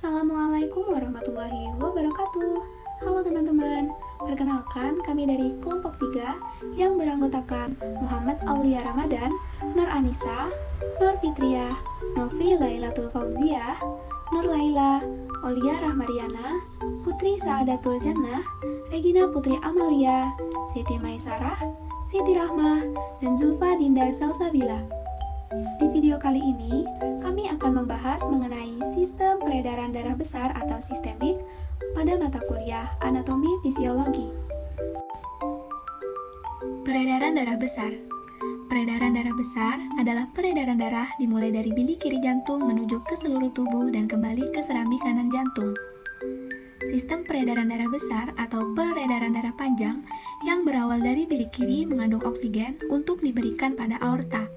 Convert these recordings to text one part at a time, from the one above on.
Assalamualaikum warahmatullahi wabarakatuh. Halo teman-teman, perkenalkan kami dari kelompok 3 yang beranggotakan Muhammad Aulia Ramadan, Nur Anissa, Nur Fitriah, Novi Lailatul Fauziah, Nur Laila, Olia Rahmariana, Putri Saadatul Jannah, Regina Putri Amalia, Siti Maisarah, Siti Rahmah, dan Zulfa Dinda Salsabila. Di video kali ini, kami akan membahas mengenai sistem peredaran darah besar atau sistemik pada mata kuliah Anatomi Fisiologi. Peredaran darah besar. Peredaran darah besar adalah peredaran darah dimulai dari bilik kiri jantung menuju ke seluruh tubuh dan kembali ke serambi kanan jantung. Sistem peredaran darah besar atau peredaran darah panjang yang berawal dari bilik kiri mengandung oksigen untuk diberikan pada aorta.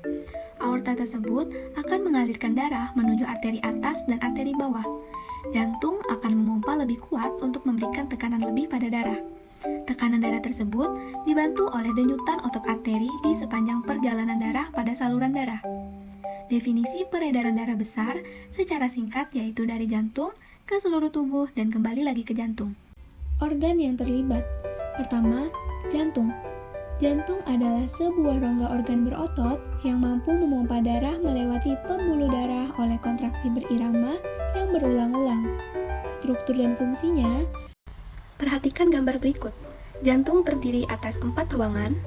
Aorta tersebut akan mengalirkan darah menuju arteri atas dan arteri bawah. Jantung akan memompa lebih kuat untuk memberikan tekanan lebih pada darah. Tekanan darah tersebut dibantu oleh denyutan otot arteri di sepanjang perjalanan darah pada saluran darah. Definisi peredaran darah besar secara singkat yaitu dari jantung ke seluruh tubuh dan kembali lagi ke jantung. Organ yang terlibat. Pertama, jantung. Jantung adalah sebuah rongga organ berotot yang mampu memompa darah melewati pembuluh darah oleh kontraksi berirama yang berulang-ulang. Struktur dan fungsinya. Perhatikan gambar berikut. Jantung terdiri atas 4 ruangan,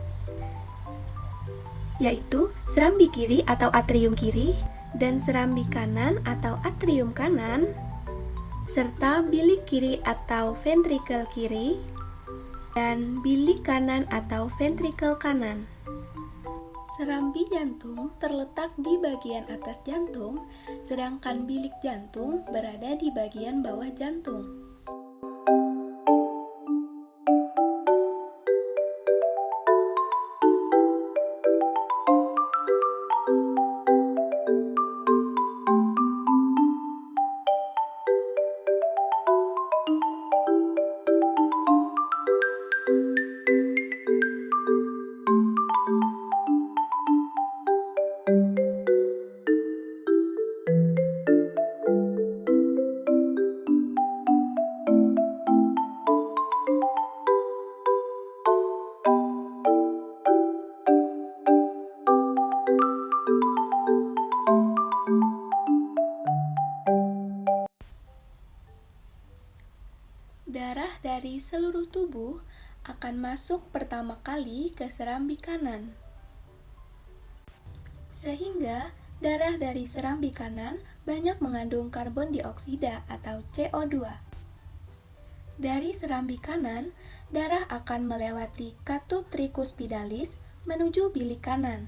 yaitu serambi kiri atau atrium kiri, dan serambi kanan atau atrium kanan, serta bilik kiri atau ventrikel kiri, dan bilik kanan atau ventrikel kanan. Serambi jantung terletak di bagian atas jantung, sedangkan bilik jantung berada di bagian bawah jantung. Darah dari seluruh tubuh akan masuk pertama kali ke serambi kanan. Sehingga darah dari serambi kanan banyak mengandung karbon dioksida atau CO2. Dari serambi kanan, darah akan melewati katup tricuspidalis menuju bilik kanan.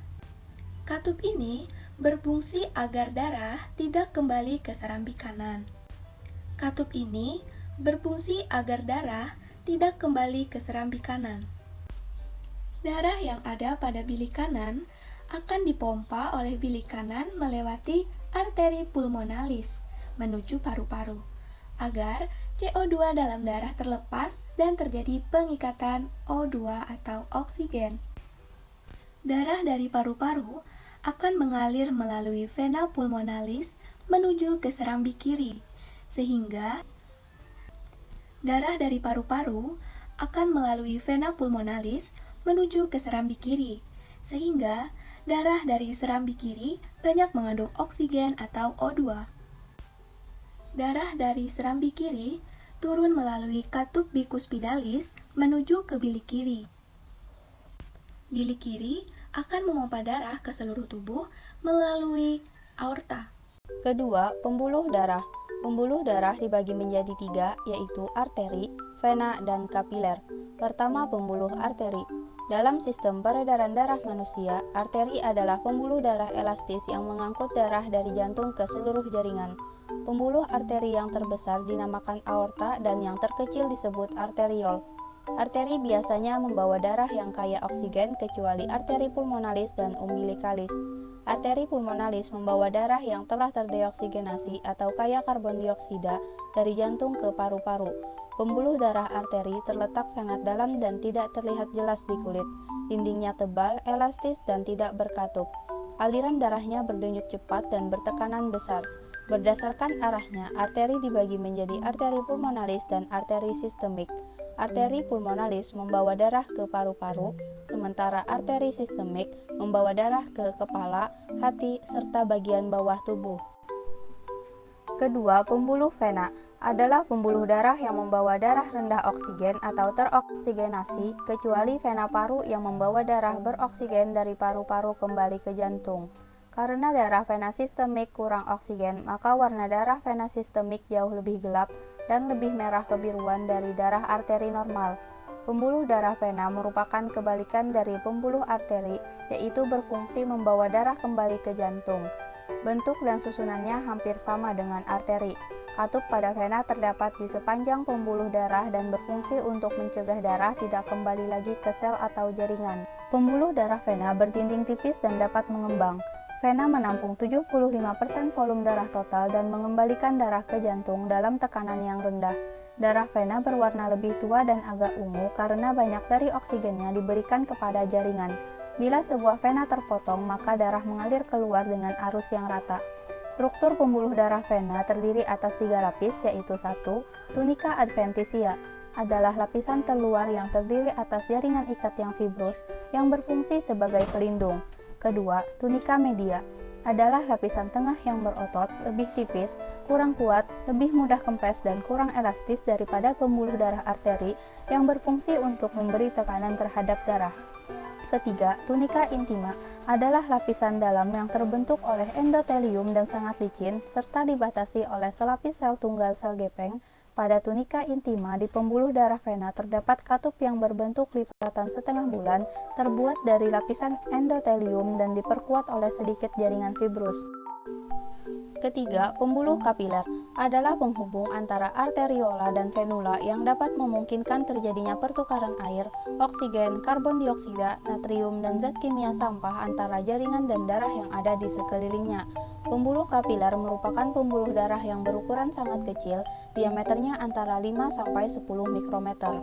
Katup ini berfungsi agar darah tidak kembali ke serambi kanan. Katup ini berfungsi agar darah tidak kembali ke serambi kanan. Darah yang ada pada bilik kanan akan dipompa oleh bilik kanan melewati arteri pulmonalis menuju paru-paru, agar CO2 dalam darah terlepas dan terjadi pengikatan O2 atau oksigen. Darah dari paru-paru akan mengalir melalui vena pulmonalis menuju ke serambi kiri, sehingga darah dari paru-paru akan melalui vena pulmonalis menuju ke serambi kiri, sehingga darah dari serambi kiri banyak mengandung oksigen atau O2. Darah dari serambi kiri turun melalui katup bicuspidalis menuju ke bilik kiri. Bilik kiri akan memompa darah ke seluruh tubuh melalui aorta. Kedua, pembuluh darah. Pembuluh darah dibagi menjadi 3, yaitu arteri, vena, dan kapiler. Pertama, pembuluh arteri. Dalam sistem peredaran darah manusia, arteri adalah pembuluh darah elastis yang mengangkut darah dari jantung ke seluruh jaringan. Pembuluh arteri yang terbesar dinamakan aorta dan yang terkecil disebut arteriol. Arteri biasanya membawa darah yang kaya oksigen kecuali arteri pulmonalis dan umbilikalis. Arteri pulmonalis membawa darah yang telah terdioksigenasi atau kaya karbon dioksida dari jantung ke paru-paru. Pembuluh darah arteri terletak sangat dalam dan tidak terlihat jelas di kulit. Dindingnya tebal, elastis, dan tidak berkatup. Aliran darahnya berdenyut cepat dan bertekanan besar. Berdasarkan arahnya, arteri dibagi menjadi arteri pulmonalis dan arteri sistemik. Arteri pulmonalis membawa darah ke paru-paru, sementara arteri sistemik membawa darah ke kepala, hati, serta bagian bawah tubuh. Kedua, pembuluh vena adalah pembuluh darah yang membawa darah rendah oksigen atau teroksigenasi, kecuali vena paru yang membawa darah beroksigen dari paru-paru kembali ke jantung. Karena darah vena sistemik kurang oksigen, maka warna darah vena sistemik jauh lebih gelap dan lebih merah kebiruan dari darah arteri normal. Pembuluh darah vena merupakan kebalikan dari pembuluh arteri, yaitu berfungsi membawa darah kembali ke jantung. Bentuk dan susunannya hampir sama dengan arteri. Katup pada vena terdapat di sepanjang pembuluh darah dan berfungsi untuk mencegah darah tidak kembali lagi ke sel atau jaringan. Pembuluh darah vena berdinding tipis dan dapat mengembang. Vena menampung 75% volume darah total dan mengembalikan darah ke jantung dalam tekanan yang rendah. Darah vena berwarna lebih tua dan agak ungu karena banyak dari oksigennya diberikan kepada jaringan. Bila sebuah vena terpotong, maka darah mengalir keluar dengan arus yang rata. Struktur pembuluh darah vena terdiri atas 3 lapis, yaitu 1. Tunica adventitia adalah lapisan terluar yang terdiri atas jaringan ikat yang fibrous yang berfungsi sebagai pelindung. Kedua, tunica media adalah lapisan tengah yang berotot, lebih tipis, kurang kuat, lebih mudah kempes dan kurang elastis daripada pembuluh darah arteri yang berfungsi untuk memberi tekanan terhadap darah. Ketiga, tunica intima adalah lapisan dalam yang terbentuk oleh endotelium dan sangat licin, serta dibatasi oleh selapis sel tunggal sel gepeng. Pada tunica intima di pembuluh darah vena terdapat katup yang berbentuk lipatan setengah bulan, terbuat dari lapisan endotelium dan diperkuat oleh sedikit jaringan fibrous. Ketiga, pembuluh kapiler adalah penghubung antara arteriola dan venula yang dapat memungkinkan terjadinya pertukaran air, oksigen, karbon dioksida, natrium, dan zat kimia sampah antara jaringan dan darah yang ada di sekelilingnya. Pembuluh kapiler merupakan pembuluh darah yang berukuran sangat kecil, diameternya antara 5–10 mikrometer.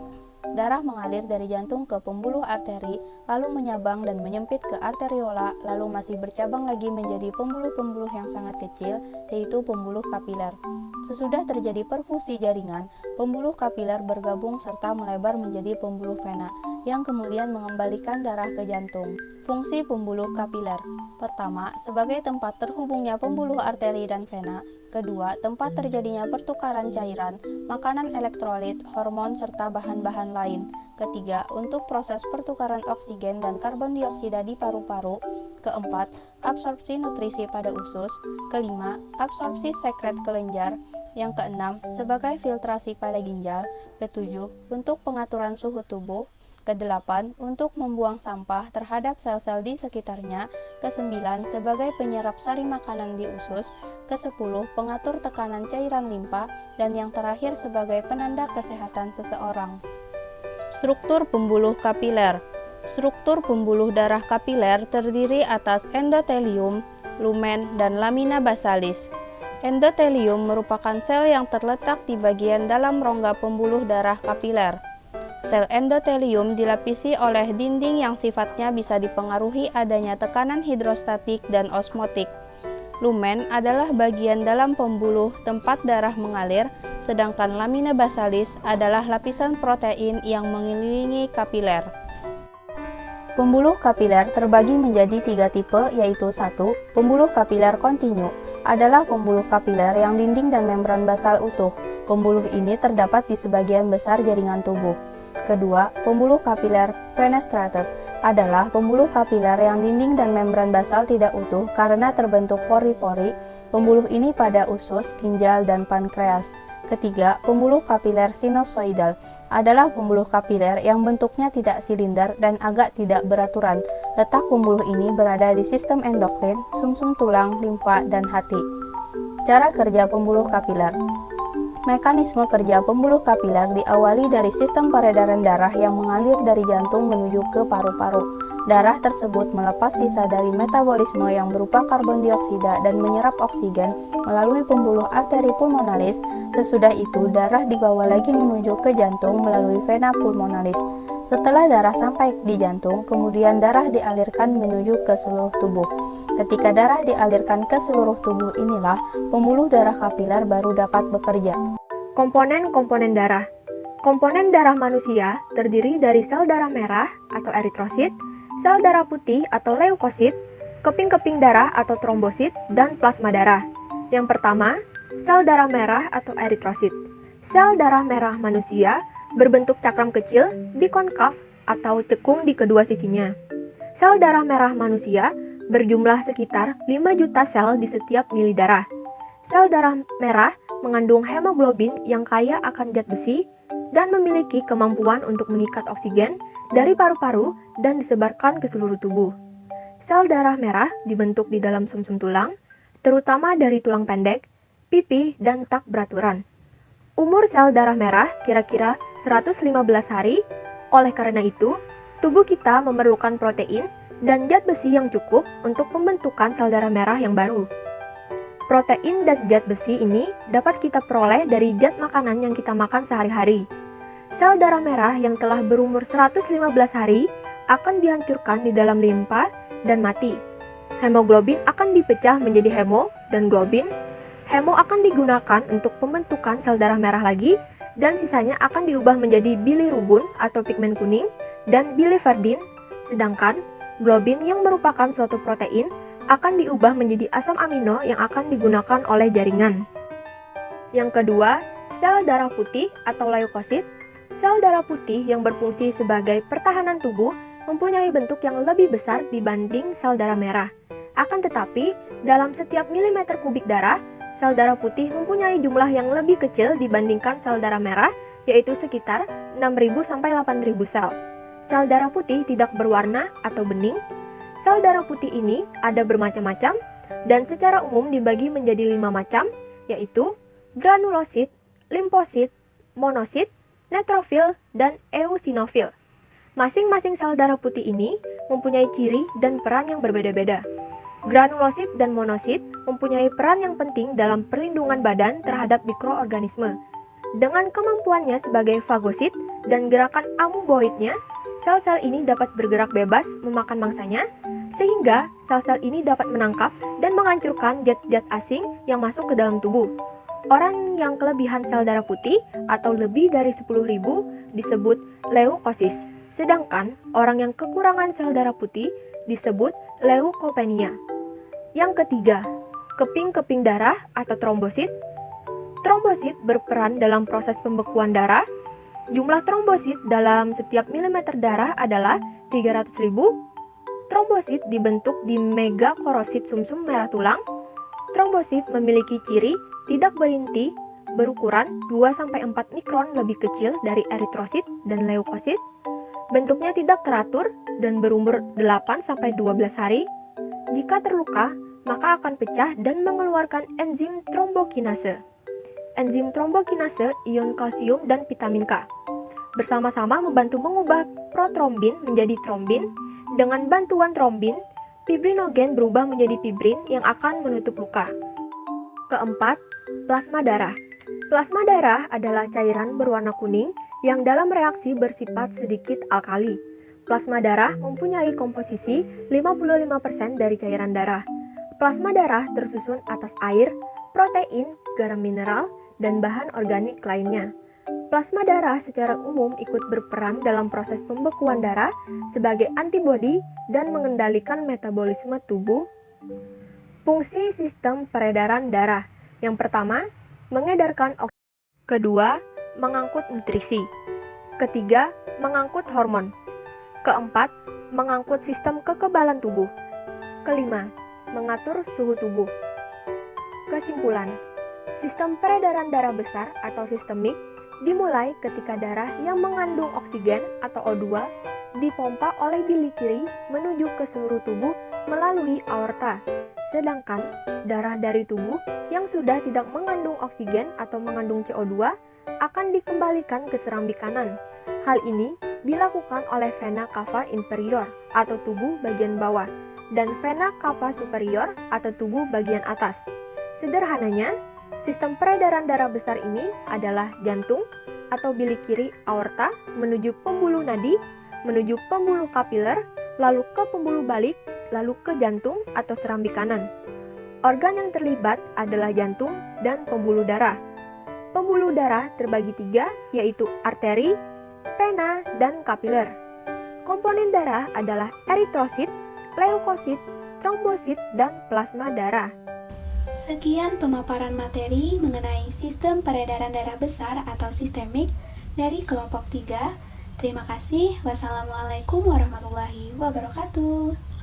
Darah mengalir dari jantung ke pembuluh arteri, lalu menyabang dan menyempit ke arteriola, lalu masih bercabang lagi menjadi pembuluh-pembuluh yang sangat kecil, yaitu pembuluh kapiler. Sesudah terjadi perfusi jaringan, pembuluh kapiler bergabung serta melebar menjadi pembuluh vena, yang kemudian mengembalikan darah ke jantung. Fungsi pembuluh kapiler: pertama, sebagai tempat terhubungnya pembuluh arteri dan vena. Kedua, tempat terjadinya pertukaran cairan, makanan elektrolit, hormon, serta bahan-bahan lain. Ketiga, untuk proses pertukaran oksigen dan karbon dioksida di paru-paru. Keempat, absorpsi nutrisi pada usus. Kelima, absorpsi sekret kelenjar. Yang keenam, sebagai filtrasi pada ginjal. Ketujuh, untuk pengaturan suhu tubuh. Kedelapan, untuk membuang sampah terhadap sel-sel di sekitarnya. Kesembilan, sebagai penyerap sari makanan di usus. Kesepuluh, pengatur tekanan cairan limpa. Dan yang terakhir sebagai penanda kesehatan seseorang. Struktur pembuluh kapiler. Struktur pembuluh darah kapiler terdiri atas endotelium, lumen, dan lamina basalis. Endotelium merupakan sel yang terletak di bagian dalam rongga pembuluh darah kapiler. Sel endotelium dilapisi oleh dinding yang sifatnya bisa dipengaruhi adanya tekanan hidrostatik dan osmotik. Lumen adalah bagian dalam pembuluh tempat darah mengalir, sedangkan lamina basalis adalah lapisan protein yang mengelilingi kapiler. Pembuluh kapiler terbagi menjadi 3 tipe, yaitu 1. Pembuluh kapiler kontinu adalah pembuluh kapiler yang dinding dan membran basal utuh. Pembuluh ini terdapat di sebagian besar jaringan tubuh. Kedua, pembuluh kapiler fenestrated adalah pembuluh kapiler yang dinding dan membran basal tidak utuh karena terbentuk pori-pori. Pembuluh ini pada usus, ginjal, dan pankreas. Ketiga, pembuluh kapiler sinusoidal adalah pembuluh kapiler yang bentuknya tidak silinder dan agak tidak beraturan. Letak pembuluh ini berada di sistem endokrin, sumsum tulang, limfa, dan hati. Cara kerja pembuluh kapiler. Mekanisme kerja pembuluh kapiler diawali dari sistem peredaran darah yang mengalir dari jantung menuju ke paru-paru. Darah tersebut melepas sisa dari metabolisme yang berupa karbon dioksida dan menyerap oksigen melalui pembuluh arteri pulmonalis. Sesudah itu, darah dibawa lagi menuju ke jantung melalui vena pulmonalis. Setelah darah sampai di jantung, kemudian darah dialirkan menuju ke seluruh tubuh. Ketika darah dialirkan ke seluruh tubuh inilah, pembuluh darah kapiler baru dapat bekerja. Komponen-komponen darah. Komponen darah manusia terdiri dari sel darah merah atau eritrosit, sel darah putih atau leukosit, keping-keping darah atau trombosit, dan plasma darah. Yang pertama, sel darah merah atau eritrosit. Sel darah merah manusia berbentuk cakram kecil, bikonkav atau cekung di kedua sisinya. Sel darah merah manusia berjumlah sekitar 5 juta sel di setiap mili darah. Sel darah merah mengandung hemoglobin yang kaya akan zat besi dan memiliki kemampuan untuk mengikat oksigen dari paru-paru dan disebarkan ke seluruh tubuh. Sel darah merah dibentuk di dalam sumsum tulang, terutama dari tulang pendek, pipi, dan tak beraturan. Umur sel darah merah kira-kira 115 hari, oleh karena itu, tubuh kita memerlukan protein dan zat besi yang cukup untuk pembentukan sel darah merah yang baru. Protein dan zat besi ini dapat kita peroleh dari zat makanan yang kita makan sehari-hari. Sel darah merah yang telah berumur 115 hari akan dihancurkan di dalam limpa dan mati. Hemoglobin akan dipecah menjadi hemo dan globin. Hemo akan digunakan untuk pembentukan sel darah merah lagi, dan sisanya akan diubah menjadi bilirubin atau pigmen kuning dan biliverdin, sedangkan globin yang merupakan suatu protein akan diubah menjadi asam amino yang akan digunakan oleh jaringan. Yang kedua, sel darah putih atau leukosit. Sel darah putih yang berfungsi sebagai pertahanan tubuh mempunyai bentuk yang lebih besar dibanding sel darah merah. Akan tetapi, dalam setiap milimeter kubik darah, sel darah putih mempunyai jumlah yang lebih kecil dibandingkan sel darah merah, yaitu sekitar 6.000 sampai 8.000 sel. Sel darah putih tidak berwarna atau bening. Sel darah putih ini ada bermacam-macam dan secara umum dibagi menjadi 5 macam, yaitu granulosit, limfosit, monosit, neutrofil, dan eosinofil. Masing-masing sel darah putih ini mempunyai ciri dan peran yang berbeda-beda. Granulosit dan monosit mempunyai peran yang penting dalam perlindungan badan terhadap mikroorganisme. Dengan kemampuannya sebagai fagosit dan gerakan amoeboidnya, sel-sel ini dapat bergerak bebas memakan mangsanya, sehingga sel-sel ini dapat menangkap dan menghancurkan zat-zat asing yang masuk ke dalam tubuh. Orang yang kelebihan sel darah putih atau lebih dari 10.000 disebut leukosis, sedangkan orang yang kekurangan sel darah putih disebut leukopenia. Yang ketiga, keping-keping darah atau trombosit. Trombosit berperan dalam proses pembekuan darah. Jumlah trombosit dalam setiap milimeter darah adalah 300.000. Trombosit dibentuk di megakorosit sumsum merah tulang. Trombosit memiliki ciri tidak berinti, berukuran 2-4 mikron lebih kecil dari eritrosit dan leukosit. Bentuknya tidak teratur dan berumur 8-12 hari. Jika terluka, maka akan pecah dan mengeluarkan enzim trombokinase. Enzim trombokinase ion kalsium dan vitamin K. Bersama-sama membantu mengubah protrombin menjadi trombin. Dengan bantuan trombin, fibrinogen berubah menjadi fibrin yang akan menutup luka. Keempat, plasma darah. Plasma darah adalah cairan berwarna kuning yang dalam reaksi bersifat sedikit alkali. Plasma darah mempunyai komposisi 55% dari cairan darah. Plasma darah tersusun atas air, protein, garam mineral, dan bahan organik lainnya. Plasma darah secara umum ikut berperan dalam proses pembekuan darah sebagai antibodi dan mengendalikan metabolisme tubuh. Fungsi sistem peredaran darah. Yang pertama, mengedarkan oksigen. Kedua, mengangkut nutrisi. Ketiga, mengangkut hormon. Keempat, mengangkut sistem kekebalan tubuh. Kelima, mengatur suhu tubuh. Kesimpulan, sistem peredaran darah besar atau sistemik dimulai ketika darah yang mengandung oksigen atau O2 dipompa oleh bili kiri menuju ke seluruh tubuh melalui aorta. Sedangkan darah dari tubuh yang sudah tidak mengandung oksigen atau mengandung CO2 akan dikembalikan ke serambi kanan. Hal ini dilakukan oleh vena cava inferior atau tubuh bagian bawah dan vena cava superior atau tubuh bagian atas. Sederhananya, sistem peredaran darah besar ini adalah jantung atau bilik kiri aorta menuju pembuluh nadi, menuju pembuluh kapiler, lalu ke pembuluh balik, lalu ke jantung atau serambi kanan. Organ yang terlibat adalah jantung dan pembuluh darah. Pembuluh darah terbagi 3, yaitu arteri, vena, dan kapiler. Komponen darah adalah eritrosit, leukosit, trombosit, dan plasma darah. Sekian pemaparan materi mengenai sistem peredaran darah besar atau sistemik dari kelompok 3. Terima kasih. Wassalamualaikum warahmatullahi wabarakatuh.